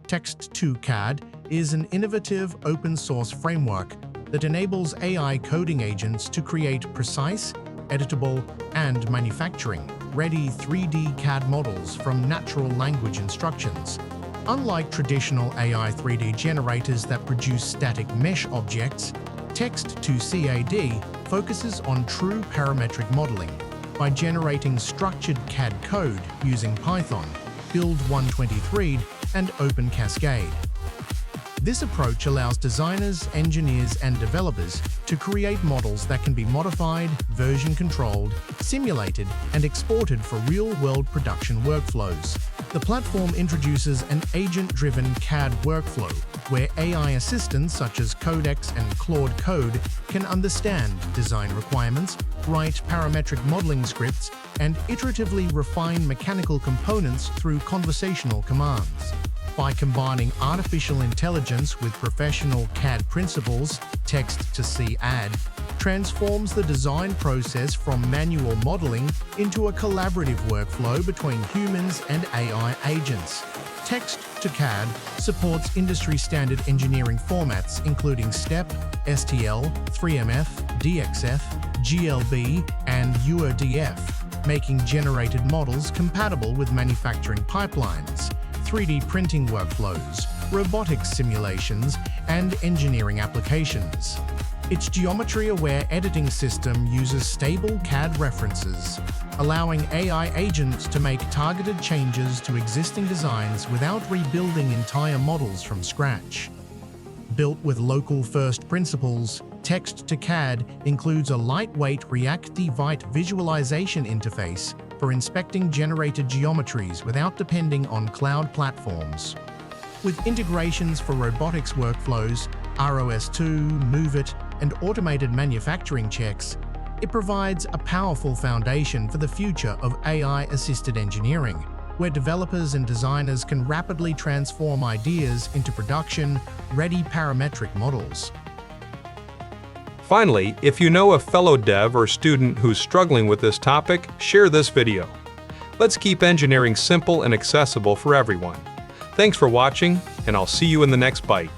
Text-to-CAD is an innovative open-source framework that enables AI coding agents to create precise, editable, and manufacturing-ready 3D CAD models from natural language instructions. Unlike traditional AI 3D generators that produce static mesh objects, Text-to-CAD focuses on true parametric modeling by generating structured CAD code using Python, Build 123, and OpenCascade. This approach allows designers, engineers, and developers to create models that can be modified, version-controlled, simulated, and exported for real-world production workflows. The platform introduces an agent-driven CAD workflow, where AI assistants such as Codex and Claude Code can understand design requirements, write parametric modeling scripts, and iteratively refine mechanical components through conversational commands. By combining artificial intelligence with professional CAD principles, Text-to-CAD transforms the design process from manual modeling into a collaborative workflow between humans and AI agents. Text-to-CAD supports industry-standard engineering formats including STEP, STL, 3MF, DXF, GLB, and URDF, making generated models compatible with manufacturing pipelines, 3D printing workflows, robotics simulations, and engineering applications. Its geometry-aware editing system uses stable CAD references, allowing AI agents to make targeted changes to existing designs without rebuilding entire models from scratch. Built with local first principles, Text-to-CAD includes a lightweight reactive Vite visualization interface for inspecting generated geometries without depending on cloud platforms. With integrations for robotics workflows, ROS2, MoveIt, and automated manufacturing checks, it provides a powerful foundation for the future of AI-assisted engineering, where developers and designers can rapidly transform ideas into production-ready parametric models. Finally, if you know a fellow dev or student who's struggling with this topic, share this video. Let's keep engineering simple and accessible for everyone. Thanks for watching, and I'll see you in the next Byte.